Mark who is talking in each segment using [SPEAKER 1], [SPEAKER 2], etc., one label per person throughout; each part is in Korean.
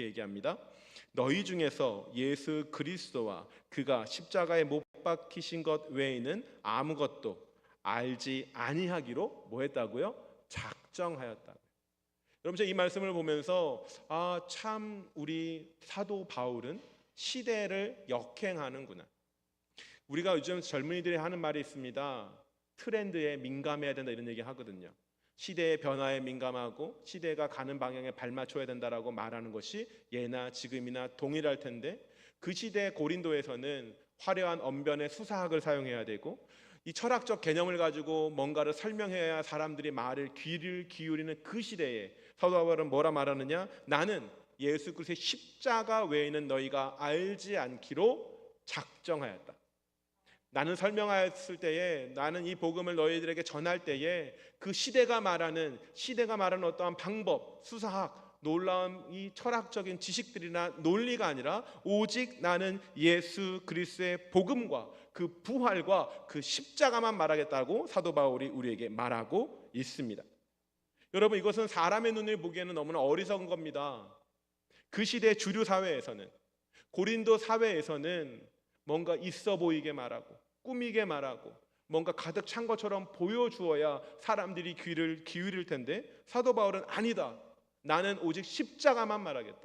[SPEAKER 1] 얘기합니다. 너희 중에서 예수 그리스도와 그가 십자가에 못 박히신 것 외에는 아무것도 알지 아니하기로 뭐 했다고요? 작정하였다. 여러분, 제가 이 말씀을 보면서 참 우리 사도 바울은 시대를 역행하는구나. 우리가 요즘 젊은이들이 하는 말이 있습니다. 트렌드에 민감해야 된다, 이런 얘기 하거든요. 시대의 변화에 민감하고 시대가 가는 방향에 발맞춰야 된다라고 말하는 것이 예나 지금이나 동일할 텐데, 그 시대 고린도에서는 화려한 언변의 수사학을 사용해야 되고 이 철학적 개념을 가지고 뭔가를 설명해야 사람들이 말을 귀를 기울이는 그 시대에 사도 바울은 뭐라 말하느냐? 나는 예수 그리스도의 십자가 외에는 너희가 알지 않기로 작정하였다. 나는 설명하였을 때에, 나는 이 복음을 너희들에게 전할 때에 그 시대가 말하는 어떠한 방법, 수사학, 놀라운 이 철학적인 지식들이나 논리가 아니라 오직 나는 예수 그리스도의 복음과 그 부활과 그 십자가만 말하겠다고 사도 바울이 우리에게 말하고 있습니다. 여러분, 이것은 사람의 눈을 보기에는 너무나 어리석은 겁니다. 그 시대 주류 사회에서는, 고린도 사회에서는 뭔가 있어 보이게 말하고 꾸미게 말하고 뭔가 가득 찬 것처럼 보여주어야 사람들이 귀를 기울일 텐데, 사도 바울은 아니다. 나는 오직 십자가만 말하겠다.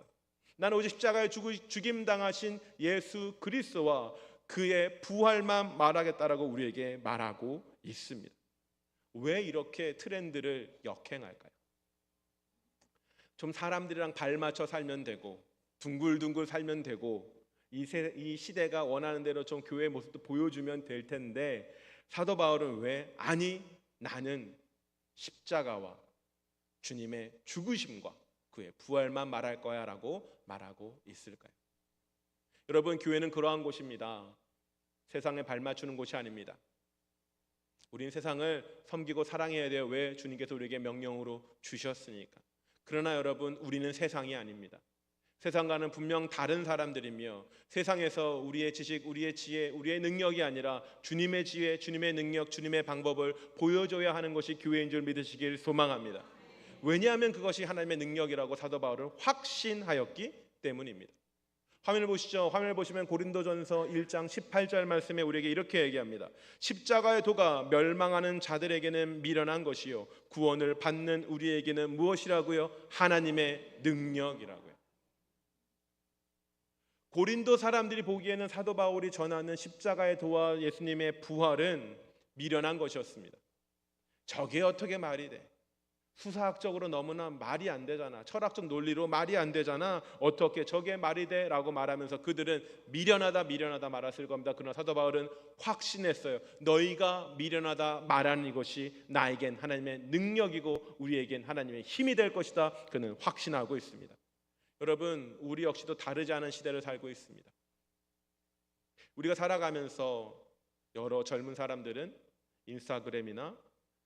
[SPEAKER 1] 나는 오직 십자가에 죽임당하신 예수 그리스도와 그의 부활만 말하겠다라고 우리에게 말하고 있습니다. 왜 이렇게 트렌드를 역행할까요? 좀 사람들이랑 발맞춰 살면 되고 둥글둥글 살면 되고 이 시대가 원하는 대로 좀 교회의 모습도 보여주면 될 텐데, 사도 바울은 왜 아니 나는 십자가와 주님의 죽으심과 그의 부활만 말할 거야 라고 말하고 있을까요? 여러분, 교회는 그러한 곳입니다. 세상에 발맞추는 곳이 아닙니다. 우리는 세상을 섬기고 사랑해야 돼요. 왜? 주님께서 우리에게 명령으로 주셨으니까. 그러나 여러분, 우리는 세상이 아닙니다. 세상과는 분명 다른 사람들이며, 세상에서 우리의 지식, 우리의 지혜, 우리의 능력이 아니라 주님의 지혜, 주님의 능력, 주님의 방법을 보여줘야 하는 것이 교회인 줄 믿으시길 소망합니다. 왜냐하면 그것이 하나님의 능력이라고 사도 바울은 확신하였기 때문입니다. 화면을 보시죠. 화면을 보시면 고린도전서 1장 18절 말씀에 우리에게 이렇게 얘기합니다. 십자가의 도가 멸망하는 자들에게는 미련한 것이요 구원을 받는 우리에게는 무엇이라고요? 하나님의 능력이라고요. 고린도 사람들이 보기에는 사도 바울이 전하는 십자가의 도와 예수님의 부활은 미련한 것이었습니다. 저게 어떻게 말이 돼? 수사학적으로 너무나 말이 안 되잖아. 철학적 논리로 말이 안 되잖아. 어떻게 저게 말이 돼? 라고 말하면서 그들은 미련하다 말았을 겁니다. 그러나 사도 바울은 확신했어요. 너희가 미련하다 말하는 이것이 나에겐 하나님의 능력이고 우리에겐 하나님의 힘이 될 것이다. 그는 확신하고 있습니다. 여러분, 우리 역시도 다르지 않은 시대를 살고 있습니다. 우리가 살아가면서 여러 젊은 사람들은 인스타그램이나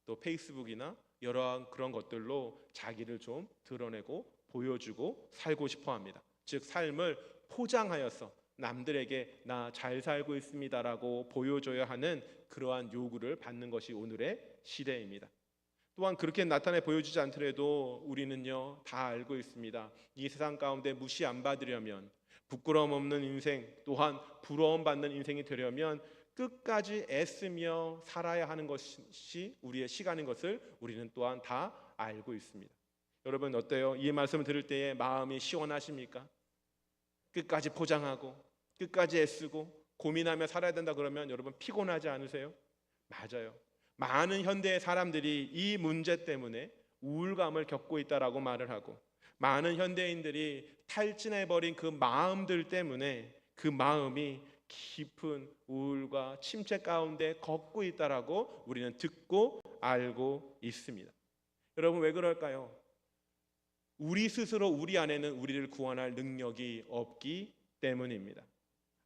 [SPEAKER 1] 또 페이스북이나 여러한 그런 것들로 자기를 좀 드러내고 보여주고 살고 싶어 합니다. 즉 삶을 포장하여서 남들에게 나 잘 살고 있습니다라고 보여줘야 하는 그러한 요구를 받는 것이 오늘의 시대입니다. 또한 그렇게 나타내 보여주지 않더라도 우리는요 다 알고 있습니다. 이 세상 가운데 무시 안 받으려면, 부끄러움 없는 인생, 또한 부러움 받는 인생이 되려면 끝까지 애쓰며 살아야 하는 것이 우리의 시간인 것을 우리는 또한 다 알고 있습니다. 여러분 어때요? 이 말씀을 들을 때에 마음이 시원하십니까? 끝까지 포장하고 끝까지 애쓰고 고민하며 살아야 된다 그러면 여러분 피곤하지 않으세요? 맞아요. 많은 현대의 사람들이 이 문제 때문에 우울감을 겪고 있다라고 말을 하고, 많은 현대인들이 탈진해버린 그 마음들 때문에 그 마음이 깊은 우울과 침체 가운데 걷고 있다라고 우리는 듣고 알고 있습니다. 여러분 왜 그럴까요? 우리 스스로 우리 안에는 우리를 구원할 능력이 없기 때문입니다.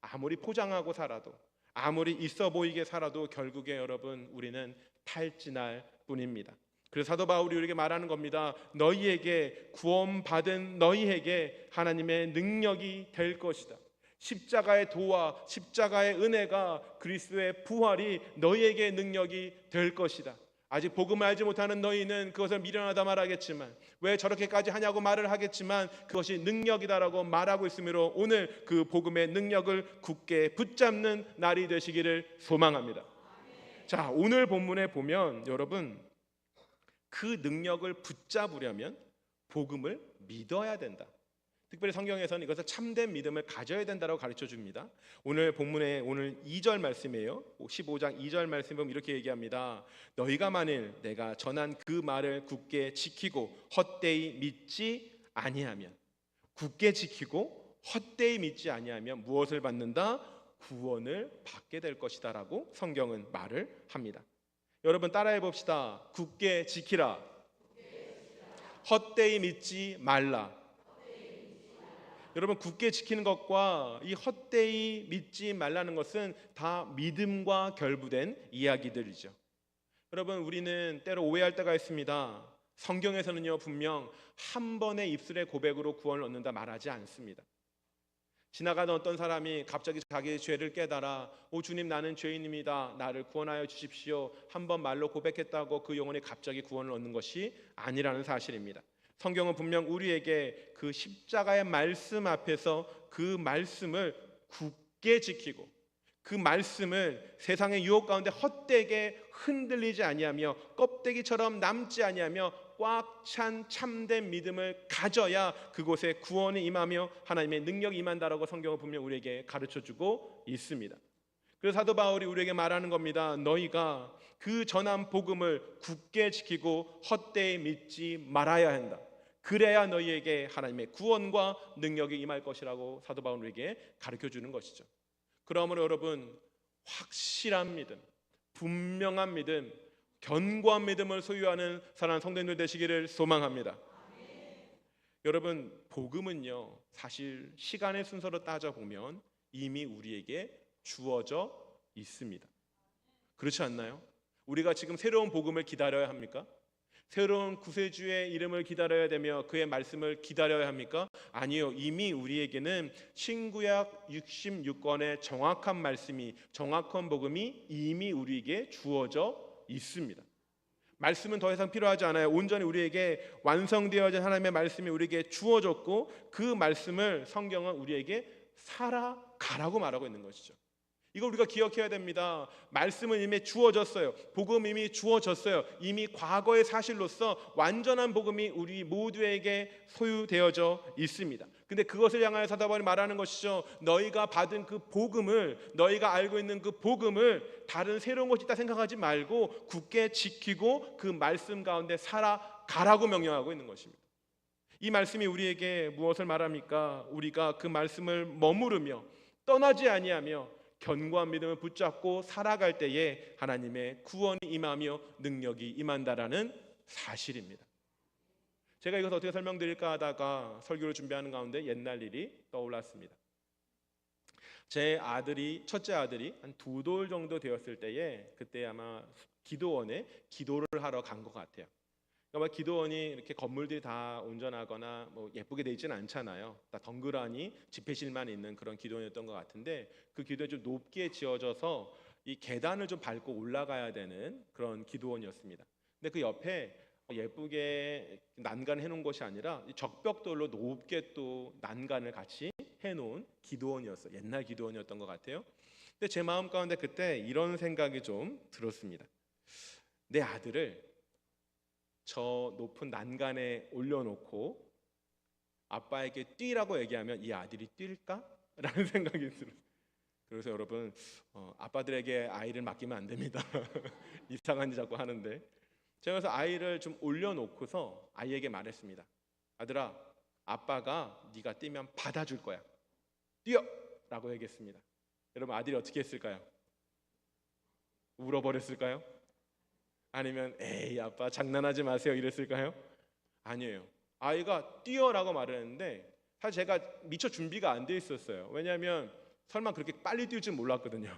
[SPEAKER 1] 아무리 포장하고 살아도, 아무리 있어 보이게 살아도 결국에 여러분 우리는 탈진할 뿐입니다. 그래서 사도 바울이 우리에게 말하는 겁니다. 너희에게 구원받은 너희에게 하나님의 능력이 될 것이다. 십자가의 도와 십자가의 은혜가, 그리스도의 부활이 너희에게 능력이 될 것이다. 아직 복음을 알지 못하는 너희는 그것을 미련하다 말하겠지만, 왜 저렇게까지 하냐고 말을 하겠지만, 그것이 능력이다라고 말하고 있으므로 오늘 그 복음의 능력을 굳게 붙잡는 날이 되시기를 소망합니다. 자, 오늘 본문에 보면 여러분, 그 능력을 붙잡으려면 복음을 믿어야 된다. 특별히 성경에서는 이것을 참된 믿음을 가져야 된다고 가르쳐 줍니다. 오늘 본문의 오늘 2절 말씀이에요. 15장 2절 말씀 보면 이렇게 얘기합니다. 너희가 만일 내가 전한 그 말을 굳게 지키고 헛되이 믿지 아니하면, 굳게 지키고 헛되이 믿지 아니하면 무엇을 받는다? 구원을 받게 될 것이다라고 성경은 말을 합니다. 여러분 따라해 봅시다. 굳게 지키라. 헛되이 믿지 말라. 여러분, 굳게 지키는 것과 이 헛되이 믿지 말라는 것은 다 믿음과 결부된 이야기들이죠. 여러분, 우리는 때로 오해할 때가 있습니다. 성경에서는요, 분명 한 번의 입술의 고백으로 구원을 얻는다 말하지 않습니다. 지나가던 어떤 사람이 갑자기 자기의 죄를 깨달아, 오 주님, 나는 죄인입니다, 나를 구원하여 주십시오, 한 번 말로 고백했다고 그 영혼이 갑자기 구원을 얻는 것이 아니라는 사실입니다. 성경은 분명 우리에게 그 십자가의 말씀 앞에서 그 말씀을 굳게 지키고, 그 말씀을 세상의 유혹 가운데 헛되게 흔들리지 아니하며 껍데기처럼 남지 아니하며 꽉 찬 참된 믿음을 가져야 그곳에 구원이 임하며 하나님의 능력이 임한다라고 성경은 분명 우리에게 가르쳐주고 있습니다. 그래서 사도 바울이 우리에게 말하는 겁니다. 너희가 그 전한 복음을 굳게 지키고 헛되이 믿지 말아야 한다. 그래야 너희에게 하나님의 구원과 능력이 임할 것이라고 사도 바울은 우리에게 가르쳐주는 것이죠. 그러므로 여러분, 확실한 믿음, 분명한 믿음, 견고한 믿음을 소유하는 사랑하는 성도님들 되시기를 소망합니다. 여러분, 복음은요, 사실 시간의 순서로 따져보면 이미 우리에게 주어져 있습니다. 그렇지 않나요? 우리가 지금 새로운 복음을 기다려야 합니까? 새로운 구세주의 이름을 기다려야 되며 그의 말씀을 기다려야 합니까? 아니요, 이미 우리에게는 신구약 66권의 정확한 말씀이, 정확한 복음이 이미 우리에게 주어져 있습니다. 말씀은 더 이상 필요하지 않아요. 온전히 우리에게 완성되어진 하나님의 말씀이 우리에게 주어졌고, 그 말씀을 성경은 우리에게 살아가라고 말하고 있는 것이죠. 이걸 우리가 기억해야 됩니다. 말씀은 이미 주어졌어요. 복음 이미 주어졌어요. 이미 과거의 사실로서 완전한 복음이 우리 모두에게 소유되어져 있습니다. 근데 그것을 향하여 사도 바울이 말하는 것이죠. 너희가 받은 그 복음을, 너희가 알고 있는 그 복음을 다른 새로운 것이 있다 생각하지 말고 굳게 지키고 그 말씀 가운데 살아가라고 명령하고 있는 것입니다. 이 말씀이 우리에게 무엇을 말합니까? 우리가 그 말씀을 머무르며 떠나지 아니하며 견고한 믿음을 붙잡고 살아갈 때에 하나님의 구원이 임하며 능력이 임한다라는 사실입니다. 제가 이것을 어떻게 설명드릴까 하다가 설교를 준비하는 가운데 옛날 일이 떠올랐습니다. 제 아들이, 첫째 아들이 한 2돌 정도 되었을 때에, 그때 아마 기도원에 기도를 하러 간 것 같아요. 그러니까 기도원이 이렇게 건물들이 다 온전하거나 뭐 예쁘게 돼 있지는 않잖아요. 다 덩그러니 집회실만 있는 그런 기도원이었던 것 같은데, 그 기도원이 좀 높게 지어져서 이 계단을 좀 밟고 올라가야 되는 그런 기도원이었습니다. 근데 그 옆에 예쁘게 난간을 해놓은 것이 아니라 적벽돌로 높게 또 난간을 같이 해놓은 기도원이었어요. 옛날 기도원이었던 것 같아요. 근데 제 마음 가운데 그때 이런 생각이 좀 들었습니다. 내 아들을 저 높은 난간에 올려놓고 아빠에게 뛰라고 얘기하면 이 아들이 뛸까? 라는 생각이 들어요. 그래서 여러분, 아빠들에게 아이를 맡기면 안 됩니다. 이상한 짓 자꾸 하는데, 제가 그래서 아이를 좀 올려놓고서 아이에게 말했습니다. 아들아, 아빠가 네가 뛰면 받아줄 거야. 뛰어! 라고 얘기했습니다. 여러분, 아들이 어떻게 했을까요? 울어버렸을까요? 아니면 에이 아빠 장난하지 마세요 이랬을까요? 아니에요. 아이가 뛰어라고 말을 했는데 사실 제가 미처 준비가 안 돼 있었어요. 왜냐하면 설마 그렇게 빨리 뛸 줄 몰랐거든요.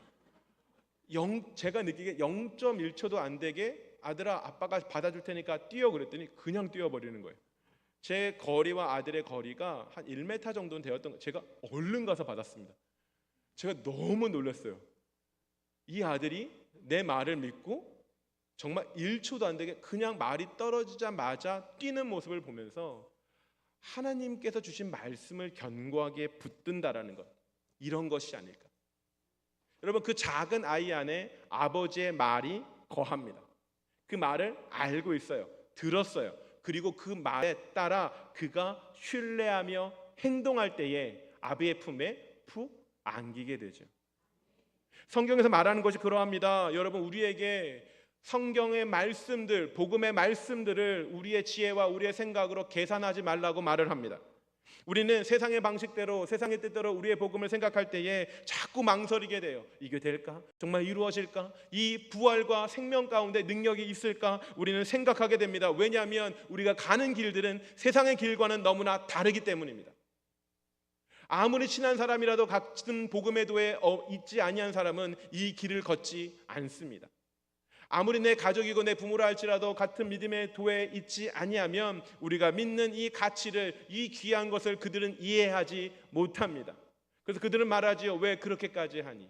[SPEAKER 1] 제가 느끼기에 0.1초도 안 되게 아들아 아빠가 받아줄 테니까 뛰어 그랬더니 그냥 뛰어버리는 거예요. 제 거리와 아들의 거리가 한 1m 정도는 되었던 거예요. 제가 얼른 가서 받았습니다. 제가 너무 놀랐어요. 이 아들이 내 말을 믿고 정말 1초도 안 되게 그냥 말이 떨어지자마자 뛰는 모습을 보면서 하나님께서 주신 말씀을 견고하게 붙든다라는 것, 이런 것이 아닐까. 여러분, 그 작은 아이 안에 아버지의 말이 거합니다. 그 말을 알고 있어요. 들었어요. 그리고 그 말에 따라 그가 신뢰하며 행동할 때에 아비의 품에 푹 안기게 되죠. 성경에서 말하는 것이 그러합니다. 여러분, 우리에게 성경의 말씀들, 복음의 말씀들을 우리의 지혜와 우리의 생각으로 계산하지 말라고 말을 합니다. 우리는 세상의 방식대로, 세상의 뜻대로 우리의 복음을 생각할 때에 자꾸 망설이게 돼요. 이게 될까? 정말 이루어질까? 이 부활과 생명 가운데 능력이 있을까? 우리는 생각하게 됩니다. 왜냐하면 우리가 가는 길들은 세상의 길과는 너무나 다르기 때문입니다. 아무리 친한 사람이라도 같은 복음의 도에 있지 아니한 사람은 이 길을 걷지 않습니다. 아무리 내 가족이고 내 부모라 할지라도 같은 믿음의 도에 있지 아니하면 우리가 믿는 이 가치를, 이 귀한 것을 그들은 이해하지 못합니다. 그래서 그들은 말하지요. 왜 그렇게까지 하니?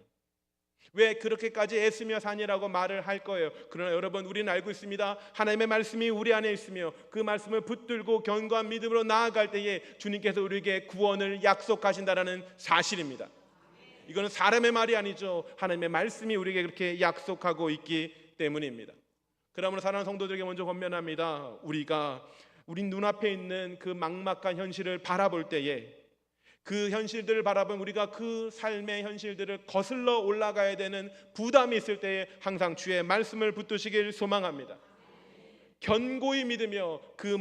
[SPEAKER 1] 왜 그렇게까지 애쓰며 사니라고 말을 할 거예요. 그러나 여러분, 우리는 알고 있습니다. 하나님의 말씀이 우리 안에 있으며 그 말씀을 붙들고 견고한 믿음으로 나아갈 때에 주님께서 우리에게 구원을 약속하신다라는 사실입니다. 이거는 사람의 말이 아니죠. 하나님의 말씀이 우리에게 그렇게 약속하고 있기 때문입니다. 그러므로 사랑하는 성도들에게 먼저 권면합니다. 우리 눈앞에 있는 그 막막한 현실을 바라볼 때에, 그 현실들을 바라본 우리가 그 삶의 현실들을 거슬러 올라가야 되는 부담이 있을 때에 항상 주의 말씀을 붙드시길 소망합니다. 견고히 믿으며 그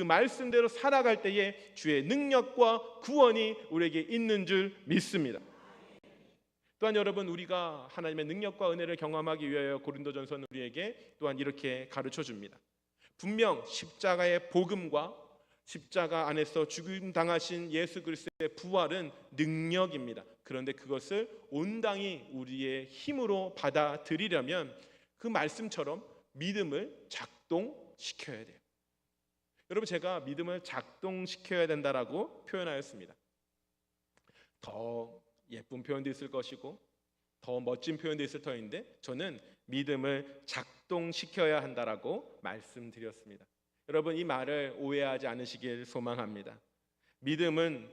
[SPEAKER 1] 말씀대로 살아갈 때에 주의 능력과 구원이 우리에게 있는 줄 믿습니다. 또한 여러분, 우리가 하나님의 능력과 은혜를 경험하기 위하여 고린도전서는 우리에게 또한 이렇게 가르쳐 줍니다. 분명 십자가의 복음과 십자가 안에서 죽임 당하신 예수 그리스도의 부활은 능력입니다. 그런데 그것을 온당히 우리의 힘으로 받아들이려면 그 말씀처럼 믿음을 작동시켜야 돼요. 여러분, 제가 믿음을 작동시켜야 된다라고 표현하였습니다. 더 예쁜 표현도 있을 것이고 더 멋진 표현도 있을 터인데 저는 믿음을 작동시켜야 한다라고 말씀드렸습니다. 여러분, 이 말을 오해하지 않으시길 소망합니다. 믿음을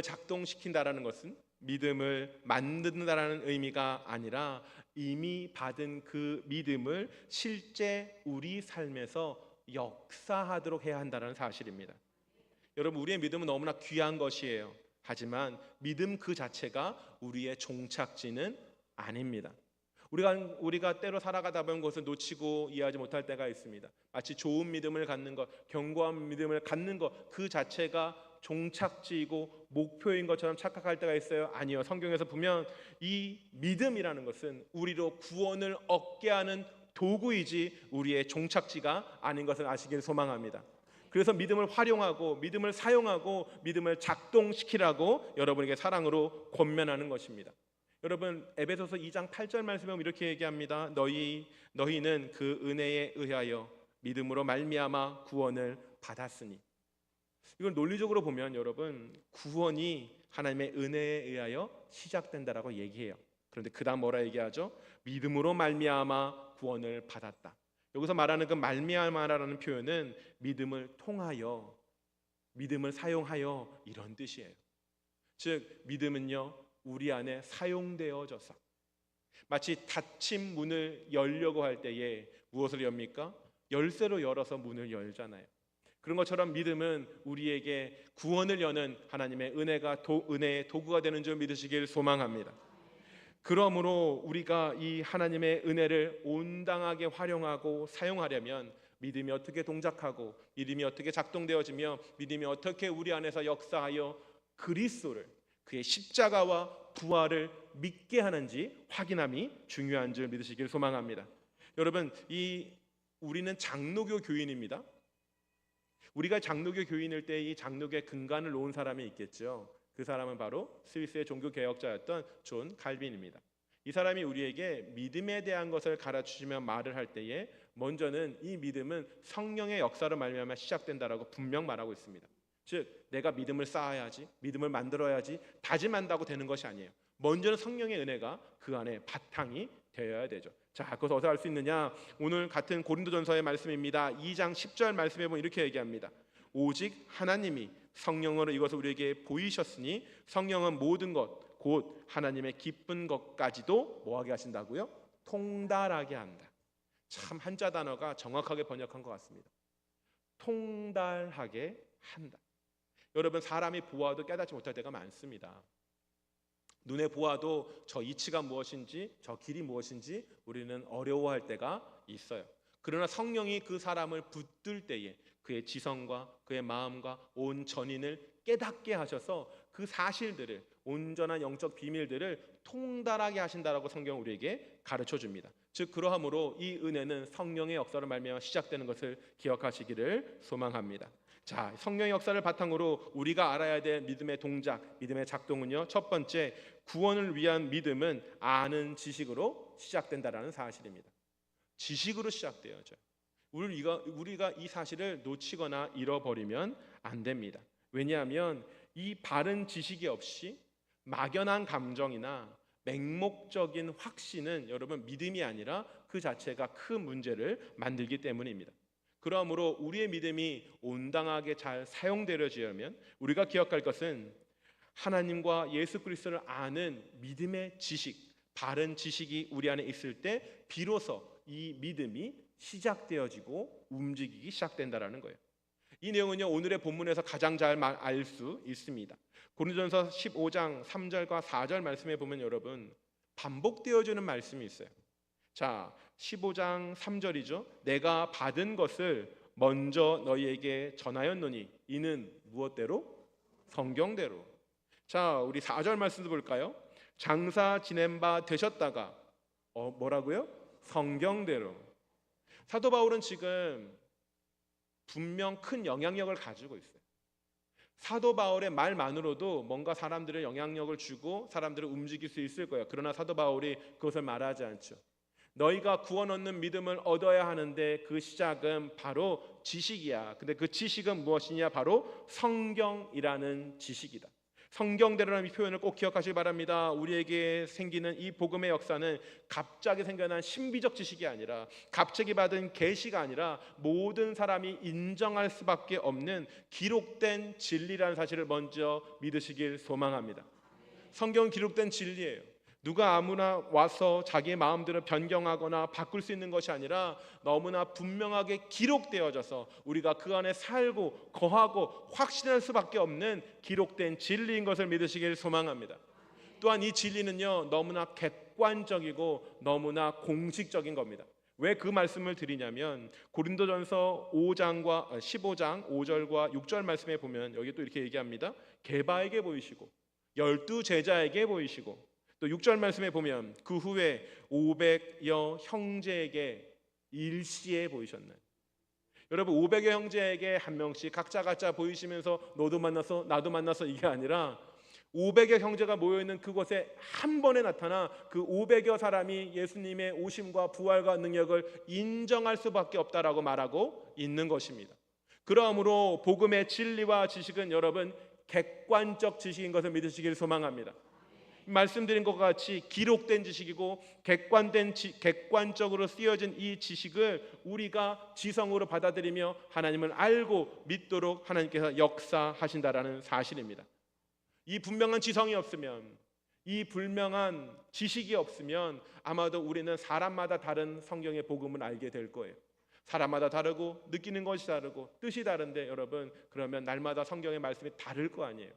[SPEAKER 1] 작동시킨다라는 것은 믿음을 만든다라는 의미가 아니라 이미 받은 그 믿음을 실제 우리 삶에서 역사하도록 해야 한다는 사실입니다. 여러분, 우리의 믿음은 너무나 귀한 것이에요. 하지만 믿음 그 자체가 우리의 종착지는 아닙니다. 우리가 때로 살아가다 보면 그것을 놓치고 이해하지 못할 때가 있습니다. 마치 좋은 믿음을 갖는 것, 견고한 믿음을 갖는 것 그 자체가 종착지이고 목표인 것처럼 착각할 때가 있어요. 아니요. 성경에서 보면 이 믿음이라는 것은 우리로 구원을 얻게 하는 도구이지 우리의 종착지가 아닌 것을 아시길 소망합니다. 그래서 믿음을 활용하고 믿음을 사용하고 믿음을 작동시키라고 여러분에게 사랑으로 권면하는 것입니다. 여러분, 에베소서 2장 8절 말씀에 이렇게 얘기합니다. 너희는 그 은혜에 의하여 믿음으로 말미암아 구원을 받았으니. 이걸 논리적으로 보면 여러분, 구원이 하나님의 은혜에 의하여 시작된다라고 얘기해요. 그런데 그다음 뭐라 얘기하죠? 믿음으로 말미암아 구원을 받았다. 여기서 말하는 그 말미암아라는 표현은 믿음을 통하여, 믿음을 사용하여 이런 뜻이에요. 즉 믿음은요, 우리 안에 사용되어져서 마치 닫힌 문을 열려고 할 때에 무엇을 엽니까? 열쇠로 열어서 문을 열잖아요. 그런 것처럼 믿음은 우리에게 구원을 여는 하나님의 은혜의 도구가 되는 줄 믿으시길 소망합니다. 그러므로 우리가 이 하나님의 은혜를 온당하게 활용하고 사용하려면 믿음이 어떻게 동작하고 믿음이 어떻게 작동되어지며 믿음이 어떻게 우리 안에서 역사하여 그리스도를, 그의 십자가와 부활을 믿게 하는지 확인함이 중요한 줄 믿으시길 소망합니다. 여러분, 우리는 장로교 교인입니다. 우리가 장로교 교인일 때 이 장로교의 근간을 놓은 사람이 있겠죠. 그 사람은 바로 스위스의 종교개혁자였던 존 칼빈입니다. 이 사람이 우리에게 믿음에 대한 것을 가르치시며 말을 할 때에 먼저는 이 믿음은 성령의 역사로 말미암아 시작된다라고 분명 말하고 있습니다. 즉 내가 믿음을 쌓아야지, 믿음을 만들어야지 다짐한다고 되는 것이 아니에요. 먼저는 성령의 은혜가 그 안에 바탕이 되어야 되죠. 자, 그것을 어디서 알 수 있느냐? 오늘 같은 고린도전서의 말씀입니다. 2장 10절 말씀에 보면 이렇게 얘기합니다. 오직 하나님이 성령으로 이것을 우리에게 보이셨으니 성령은 모든 것 곧 하나님의 기쁜 것까지도 뭐하게 하신다고요? 통달하게 한다. 참 한자 단어가 정확하게 번역한 것 같습니다. 통달하게 한다. 여러분, 사람이 보아도 깨닫지 못할 때가 많습니다. 눈에 보아도 저 이치가 무엇인지, 저 길이 무엇인지 우리는 어려워할 때가 있어요. 그러나 성령이 그 사람을 붙들 때에 그의 지성과 그의 마음과 온 전인을 깨닫게 하셔서 그 사실들을, 온전한 영적 비밀들을 통달하게 하신다라고 성경은 우리에게 가르쳐 줍니다. 즉 그러함으로 이 은혜는 성령의 역사로 말미암아 시작되는 것을 기억하시기를 소망합니다. 자, 성령의 역사를 바탕으로 우리가 알아야 될 믿음의 동작, 믿음의 작동은요, 첫 번째, 구원을 위한 믿음은 아는 지식으로 시작된다라는 사실입니다. 지식으로 시작되어져요. 우리가 이 사실을 놓치거나 잃어버리면 안 됩니다. 왜냐하면 이 바른 지식이 없이 막연한 감정이나 맹목적인 확신은 여러분 믿음이 아니라 그 자체가 큰 문제를 만들기 때문입니다. 그러므로 우리의 믿음이 온당하게 잘 사용되려면 우리가 기억할 것은 하나님과 예수 그리스도를 아는 믿음의 지식, 바른 지식이 우리 안에 있을 때 비로소 이 믿음이 시작되어지고 움직이기 시작된다라는 거예요. 이 내용은요, 오늘의 본문에서 가장 잘 알 수 있습니다. 고린도전서 15장 3절과 4절 말씀에 보면 여러분 반복되어지는 말씀이 있어요. 자, 15장 3절이죠. 내가 받은 것을 먼저 너희에게 전하였노니 이는 무엇대로? 성경대로. 자, 우리 4절 말씀도 볼까요? 장사 지낸 바 되셨다가 뭐라고요? 성경대로. 사도 바울은 지금 분명 큰 영향력을 가지고 있어요. 사도 바울의 말만으로도 뭔가 사람들의 영향력을 주고 사람들을 움직일 수 있을 거예요. 그러나 사도 바울이 그것을 말하지 않죠. 너희가 구원 얻는 믿음을 얻어야 하는데 그 시작은 바로 지식이야. 근데 그 지식은 무엇이냐? 바로 성경이라는 지식이다. 성경대로라는 이 표현을 꼭 기억하시기 바랍니다. 우리에게 생기는 이 복음의 역사는 갑자기 생겨난 신비적 지식이 아니라, 갑자기 받은 계시가 아니라 모든 사람이 인정할 수밖에 없는 기록된 진리라는 사실을 먼저 믿으시길 소망합니다. 성경은 기록된 진리예요. 누가 아무나 와서 자기의 마음대로 변경하거나 바꿀 수 있는 것이 아니라 너무나 분명하게 기록되어져서 우리가 그 안에 살고 거하고 확신할 수밖에 없는 기록된 진리인 것을 믿으시길 소망합니다. 또한 이 진리는요, 너무나 객관적이고 너무나 공식적인 겁니다. 왜 그 말씀을 드리냐면 고린도전서 15장 5절과 6절 말씀에 보면 여기 또 이렇게 얘기합니다. 게바에게 보이시고 12제자에게 보이시고 또 6절 말씀에 보면 그 후에 500여 형제에게 일시에 보이셨나요? 여러분, 500여 형제에게 한 명씩 각자 보이시면서 너도 만나서 나도 만나서 이게 아니라 500여 형제가 모여있는 그곳에 한 번에 나타나 그 500여 사람이 예수님의 오심과 부활과 능력을 인정할 수밖에 없다라고 말하고 있는 것입니다. 그러므로 복음의 진리와 지식은 여러분 객관적 지식인 것을 믿으시길 소망합니다. 말씀드린 것과 같이 기록된 지식이고 객관적으로 쓰여진 이 지식을 우리가 지성으로 받아들이며 하나님을 알고 믿도록 하나님께서 역사하신다라는 사실입니다. 이 분명한 지성이 없으면, 이 분명한 지식이 없으면 아마도 우리는 사람마다 다른 성경의 복음을 알게 될 거예요. 사람마다 다르고 느끼는 것이 다르고 뜻이 다른데 여러분, 그러면 날마다 성경의 말씀이 다를 거 아니에요.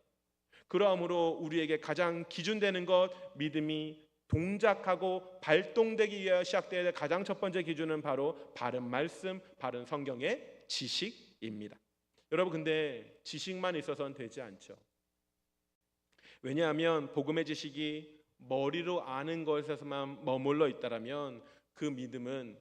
[SPEAKER 1] 그러므로 우리에게 가장 기준되는 것, 믿음이 동작하고 발동되기 위해 시작되어야 될 가장 첫 번째 기준은 바로 바른 말씀, 바른 성경의 지식입니다. 여러분, 근데 지식만 있어서는 되지 않죠. 왜냐하면 복음의 지식이 머리로 아는 것에서만 머물러 있다라면 그 믿음은,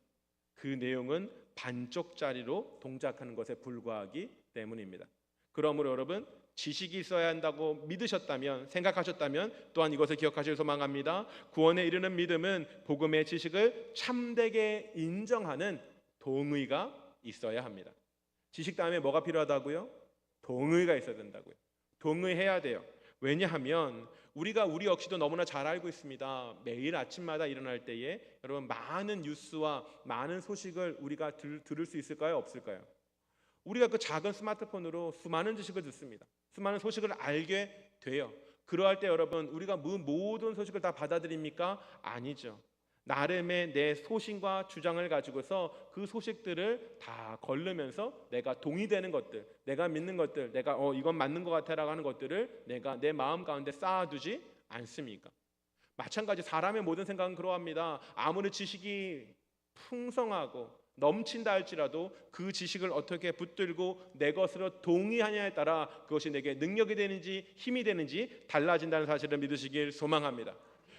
[SPEAKER 1] 그 내용은 반쪽짜리로 동작하는 것에 불과하기 때문입니다. 그러므로 여러분, 지식이 있어야 한다고 믿으셨다면, 생각하셨다면 또한 이것을 기억하실 소망합니다. 구원에 이르는 믿음은 복음의 지식을 참되게 인정하는 동의가 있어야 합니다. 지식 다음에 뭐가 필요하다고요? 동의가 있어야 된다고요. 동의해야 돼요. 왜냐하면 우리가 우리 역시도 너무나 잘 알고 있습니다. 매일 아침마다 일어날 때에 여러분 많은 뉴스와 많은 소식을 우리가 들을 수 있을까요? 없을까요? 우리가 그 작은 스마트폰으로 수많은 지식을 듣습니다. 수많은 소식을 알게 돼요. 그러할 때 여러분 우리가 모든 소식을 다 받아들입니까? 아니죠. 나름의 내 소신과 주장을 가지고서 그 소식들을 다 걸르면서 내가 동의되는 것들, 내가 믿는 것들, 내가 이건 맞는 것 같아라고 하는 것들을 내가 내 마음 가운데 쌓아두지 않습니까? 마찬가지 사람의 모든 생각은 그러합니다. 아무리 지식이 풍성하고 넘친다 할지라도 그 지식을 어떻게 붙들고 내 것으로 동의하냐에 따라 그것이 내게 능력이 되는지 힘이 되는지 달라진다는 사실을 믿으시길 소망합니다.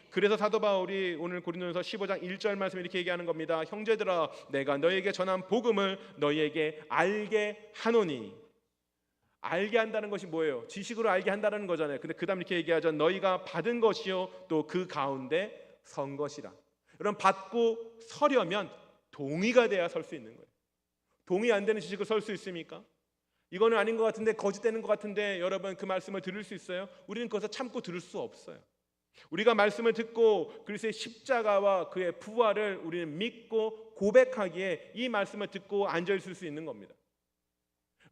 [SPEAKER 1] 그래서 사도 바울이 오늘 고린도전서 15장 1절 말씀 이렇게 얘기하는 겁니다. 형제들아 내가 너에게 전한 복음을 너희에게 알게 하노니. 알게 한다는 것이 뭐예요? 지식으로 알게 한다는 거잖아요. 근데 그다음 이렇게 얘기하죠. 너희가 받은 것이요 또 그 가운데 선 것이라. 여러분 받고 서려면 동의가 돼야 설 수 있는 거예요. 동의 안 되는 지식을 설 수 있습니까? 이거는 아닌 것 같은데 거짓되는 것 같은데 여러분 그 말씀을 들을 수 있어요? 우리는 그것을 참고 들을 수 없어요. 우리가 말씀을 듣고 그리스도의 십자가와 그의 부활을 우리는 믿고 고백하기에 이 말씀을 듣고 앉아 있을 수 있는 겁니다.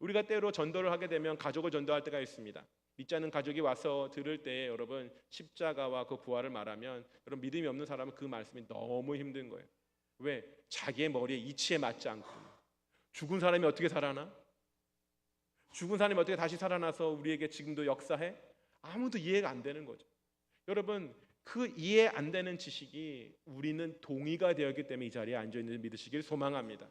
[SPEAKER 1] 우리가 때로 전도를 하게 되면 가족을 전도할 때가 있습니다. 믿지 않는 가족이 와서 들을 때 여러분 십자가와 그 부활을 말하면 여러분 믿음이 없는 사람은 그 말씀이 너무 힘든 거예요. 왜? 자기의 머리에 이치에 맞지 않고. 죽은 사람이 어떻게 살아나? 죽은 사람이 어떻게 다시 살아나서 우리에게 지금도 역사해? 아무도 이해가 안 되는 거죠. 여러분 그 이해 안 되는 지식이 우리는 동의가 되었기 때문에 이 자리에 앉아있는 믿으시길 소망합니다.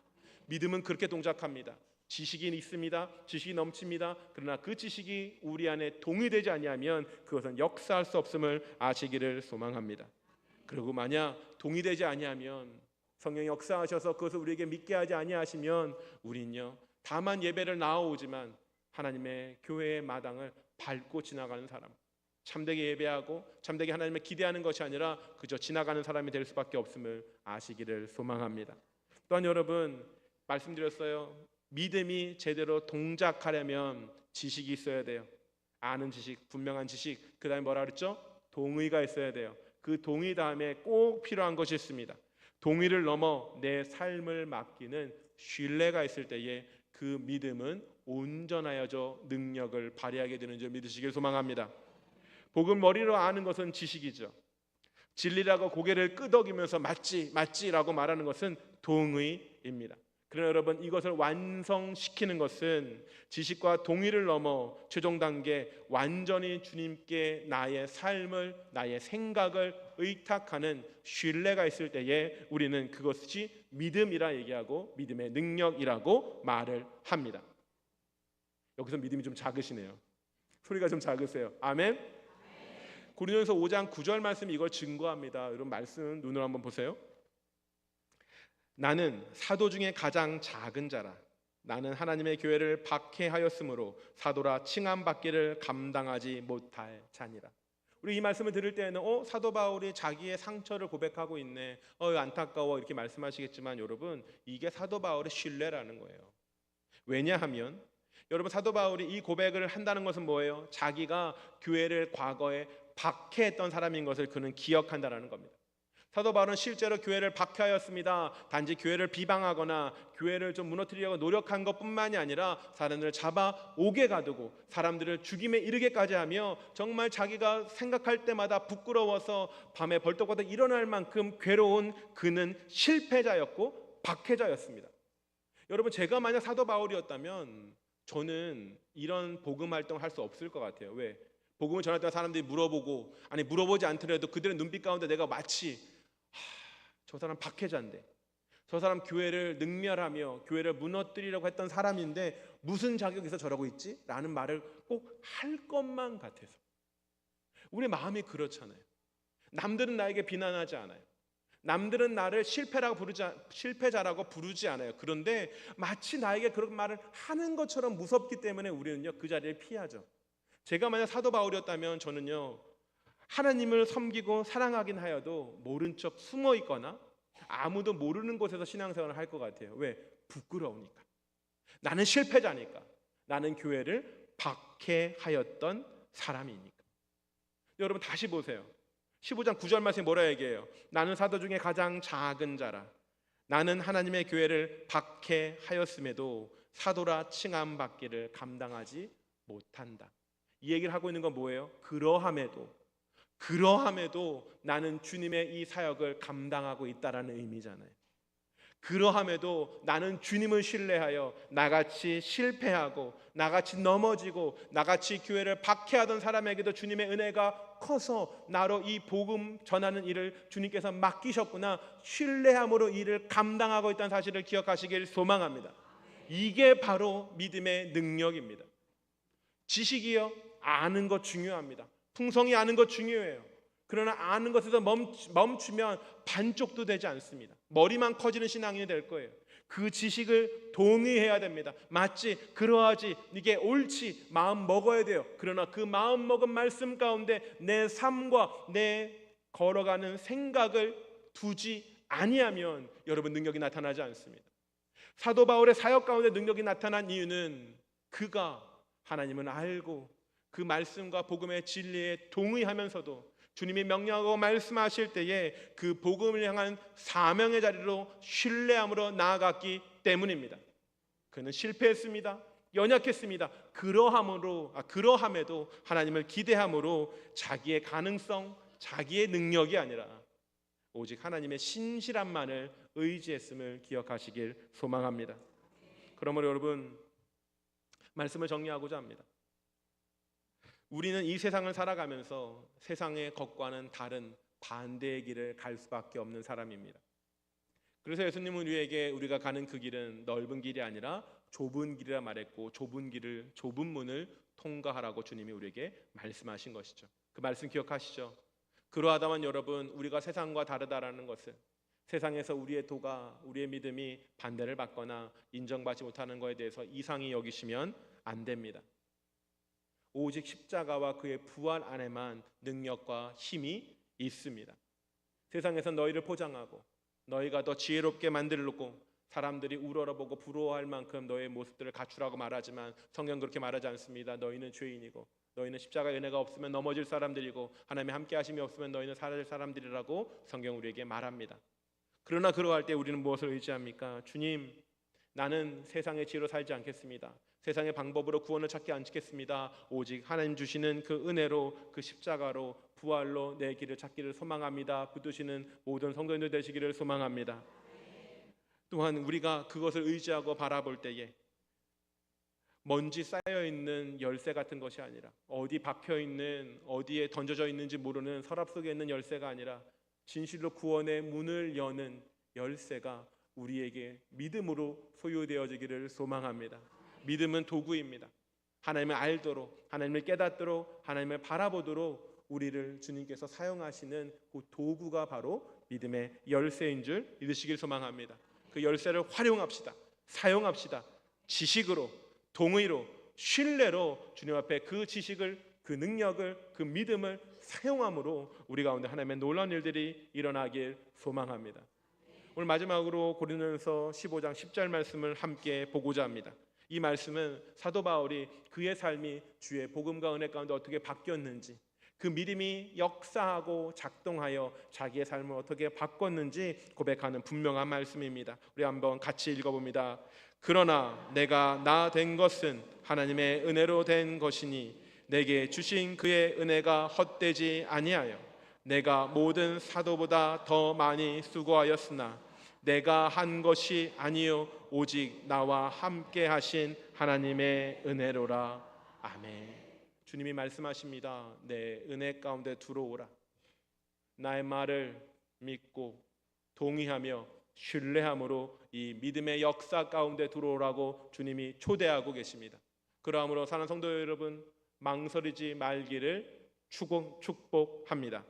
[SPEAKER 1] 믿음은 그렇게 동작합니다. 지식이 있습니다. 지식이 넘칩니다. 그러나 그 지식이 우리 안에 동의되지 아니하면 그것은 역사할 수 없음을 아시기를 소망합니다. 그리고 만약 동의되지 아니하면 성령이 역사하셔서 그것을 우리에게 믿게 하지 아니하시면 우리는요 다만 예배를 나아오지만 하나님의 교회의 마당을 밟고 지나가는 사람, 참되게 예배하고 참되게 하나님을 기대하는 것이 아니라 그저 지나가는 사람이 될 수밖에 없음을 아시기를 소망합니다. 또한 여러분 말씀드렸어요. 믿음이 제대로 동작하려면 지식이 있어야 돼요. 아는 지식, 분명한 지식, 그 다음에 뭐라 그랬죠? 동의가 있어야 돼요. 그 동의 다음에 꼭 필요한 것이 있습니다. 동의를 넘어 내 삶을 맡기는 신뢰가 있을 때에 그 믿음은 온전하여져 능력을 발휘하게 되는 줄 믿으시길 소망합니다. 복음 머리로 아는 것은 지식이죠. 진리라고 고개를 끄덕이면서 맞지라고 말하는 것은 동의입니다. 그러나 여러분 이것을 완성시키는 것은 지식과 동의를 넘어 최종 단계 완전히 주님께 나의 삶을 나의 생각을 의탁하는 신뢰가 있을 때에 우리는 그것이 믿음이라 얘기하고 믿음의 능력이라고 말을 합니다. 여기서 믿음이 좀 작으시네요. 소리가 좀 작으세요. 아멘. 고린도전서 5장 9절 말씀이 이걸 증거합니다. 여러분 말씀 눈으로 한번 보세요. 나는 사도 중에 가장 작은 자라. 나는 하나님의 교회를 박해하였으므로 사도라 칭함받기를 감당하지 못할 자니라. 우리 이 말씀을 들을 때는 사도 바울이 자기의 상처를 고백하고 있네. 안타까워 이렇게 말씀하시겠지만 여러분 이게 사도 바울의 신뢰라는 거예요. 왜냐하면 여러분 사도 바울이 이 고백을 한다는 것은 뭐예요? 자기가 교회를 과거에 박해했던 사람인 것을 그는 기억한다는 겁니다. 사도 바울은 실제로 교회를 박해하였습니다. 단지 교회를 비방하거나 교회를 좀 무너뜨리려고 노력한 것뿐만이 아니라 사람들을 잡아 옥에 가두고 사람들을 죽임에 이르게까지 하며 정말 자기가 생각할 때마다 부끄러워서 밤에 벌떡벌떡 일어날 만큼 괴로운 그는 실패자였고 박해자였습니다. 여러분 제가 만약 사도 바울이었다면 저는 이런 복음 활동을 할 수 없을 것 같아요. 왜? 복음을 전할 때 사람들이 물어보고 아니 물어보지 않더라도 그들의 눈빛 가운데 내가 마치 저 사람 박해자인데 저 사람 교회를 능멸하며 교회를 무너뜨리려고 했던 사람인데 무슨 자격이 있어 저러고 있지? 라는 말을 꼭 할 것만 같아서 우리 마음이 그렇잖아요. 남들은 나에게 비난하지 않아요. 남들은 나를 실패자라고 부르지 않아요. 그런데 마치 나에게 그런 말을 하는 것처럼 무섭기 때문에 우리는요 그 자리를 피하죠. 제가 만약 사도 바울이었다면 저는요 하나님을 섬기고 사랑하긴 하여도 모른 척 숨어 있거나 아무도 모르는 곳에서 신앙생활을 할 것 같아요. 왜? 부끄러우니까. 나는 실패자니까. 나는 교회를 박해하였던 사람이니까. 여러분 다시 보세요. 15장 9절 말씀에 뭐라 얘기해요? 나는 사도 중에 가장 작은 자라. 나는 하나님의 교회를 박해하였음에도 사도라 칭함 받기를 감당하지 못한다. 이 얘기를 하고 있는 건 뭐예요? 그러함에도 나는 주님의 이 사역을 감당하고 있다라는 의미잖아요. 그러함에도 나는 주님을 신뢰하여 나같이 실패하고 나같이 넘어지고 나같이 교회를 박해하던 사람에게도 주님의 은혜가 커서 나로 이 복음 전하는 일을 주님께서 맡기셨구나, 신뢰함으로 일을 감당하고 있다는 사실을 기억하시길 소망합니다. 이게 바로 믿음의 능력입니다. 지식이요, 아는 것 중요합니다. 풍성히 아는 것 중요해요. 그러나 아는 것에서 멈추면 반쪽도 되지 않습니다. 머리만 커지는 신앙인이 될 거예요. 그 지식을 동의해야 됩니다. 맞지, 그러하지, 이게 옳지, 마음 먹어야 돼요. 그러나 그 마음 먹은 말씀 가운데 내 삶과 내 걸어가는 생각을 두지 아니하면 여러분 능력이 나타나지 않습니다. 사도 바울의 사역 가운데 능력이 나타난 이유는 그가 하나님은 알고 그 말씀과 복음의 진리에 동의하면서도 주님이 명령하고 말씀하실 때에 그 복음을 향한 사명의 자리로 신뢰함으로 나아갔기 때문입니다. 그는 실패했습니다. 연약했습니다. 그러함에도 하나님을 기대함으로 자기의 가능성, 자기의 능력이 아니라 오직 하나님의 신실함만을 의지했음을 기억하시길 소망합니다. 그러므로 여러분, 말씀을 정리하고자 합니다. 우리는 이 세상을 살아가면서 세상의 것과는 다른 반대의 길을 갈 수밖에 없는 사람입니다. 그래서 예수님은 우리가 가는 그 길은 넓은 길이 아니라 좁은 길이라 말했고, 좁은 문을 통과하라고 주님이 우리에게 말씀하신 것이죠. 그 말씀 기억하시죠? 그러하다만 여러분, 우리가 세상과 다르다라는 것을, 세상에서 우리의 도가, 우리의 믿음이 반대를 받거나 인정받지 못하는 것에 대해서 이상히 여기시면 안 됩니다. 오직 십자가와 그의 부활 안에만 능력과 힘이 있습니다. 세상에서 너희를 포장하고 너희가 더 지혜롭게 만들고 사람들이 우러러보고 부러워할 만큼 너의 모습들을 갖추라고 말하지만 성경 그렇게 말하지 않습니다. 너희는 죄인이고 너희는 십자가의 은혜가 없으면 넘어질 사람들이고 하나님의 함께 하심이 없으면 너희는 사라질 사람들이라고 성경 우리에게 말합니다. 그러나 그러할 때 우리는 무엇을 의지합니까? 주님, 나는 세상의 지혜로 살지 않겠습니다. 세상의 방법으로 구원을 찾지 않겠습니다. 오직 하나님 주시는 그 은혜로, 그 십자가로, 부활로 내 길을 찾기를 소망합니다. 붙드시는 모든 성도님들 되시기를 소망합니다. 또한 우리가 그것을 의지하고 바라볼 때에 먼지 쌓여있는 열쇠 같은 것이 아니라, 어디 박혀있는, 어디에 던져져 있는지 모르는 서랍 속에 있는 열쇠가 아니라 진실로 구원의 문을 여는 열쇠가 우리에게 믿음으로 소유되어지기를 소망합니다. 믿음은 도구입니다. 하나님을 알도록, 하나님을 깨닫도록, 하나님을 바라보도록 우리를 주님께서 사용하시는 그 도구가 바로 믿음의 열쇠인 줄 믿으시길 소망합니다. 그 열쇠를 활용합시다. 사용합시다. 지식으로, 동의로, 신뢰로 주님 앞에 그 지식을, 그 능력을, 그 믿음을 사용함으로 우리 가운데 하나님의 놀라운 일들이 일어나길 소망합니다. 오늘 마지막으로 고린도전서 15장 10절 말씀을 함께 보고자 합니다. 이 말씀은 사도 바울이 그의 삶이 주의 복음과 은혜 가운데 어떻게 바뀌었는지, 그 믿음이 역사하고 작동하여 자기의 삶을 어떻게 바꿨는지 고백하는 분명한 말씀입니다. 우리 한번 같이 읽어봅니다. 그러나 내가 나 된 것은 하나님의 은혜로 된 것이니 내게 주신 그의 은혜가 헛되지 아니하여 내가 모든 사도보다 더 많이 수고하였으나 내가 한 것이 아니요 오직 나와 함께 하신 하나님의 은혜로라. 아멘. 주님이 말씀하십니다. 내 은혜 가운데 들어오라. 나의 말을 믿고 동의하며 신뢰함으로 이 믿음의 역사 가운데 들어오라고 주님이 초대하고 계십니다. 그러므로 사랑하는 성도 여러분, 망설이지 말기를 축복합니다.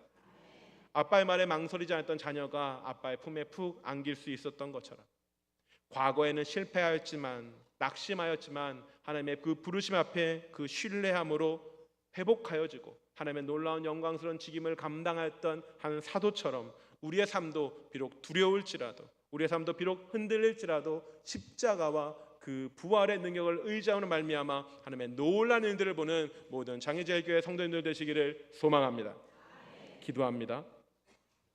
[SPEAKER 1] 아빠의 말에 망설이지 않았던 자녀가 아빠의 품에 푹 안길 수 있었던 것처럼, 과거에는 실패하였지만, 낙심하였지만 하나님의 그 부르심 앞에 그 신뢰함으로 회복하여지고 하나님의 놀라운 영광스러운 직임을 감당했던 한 사도처럼 우리의 삶도 비록 두려울지라도, 우리의 삶도 비록 흔들릴지라도 십자가와 그 부활의 능력을 의지함으로 말미암아 하나님의 놀라운 일들을 보는 모든 장애자유교회 성도님들 되시기를 소망합니다. 기도합니다.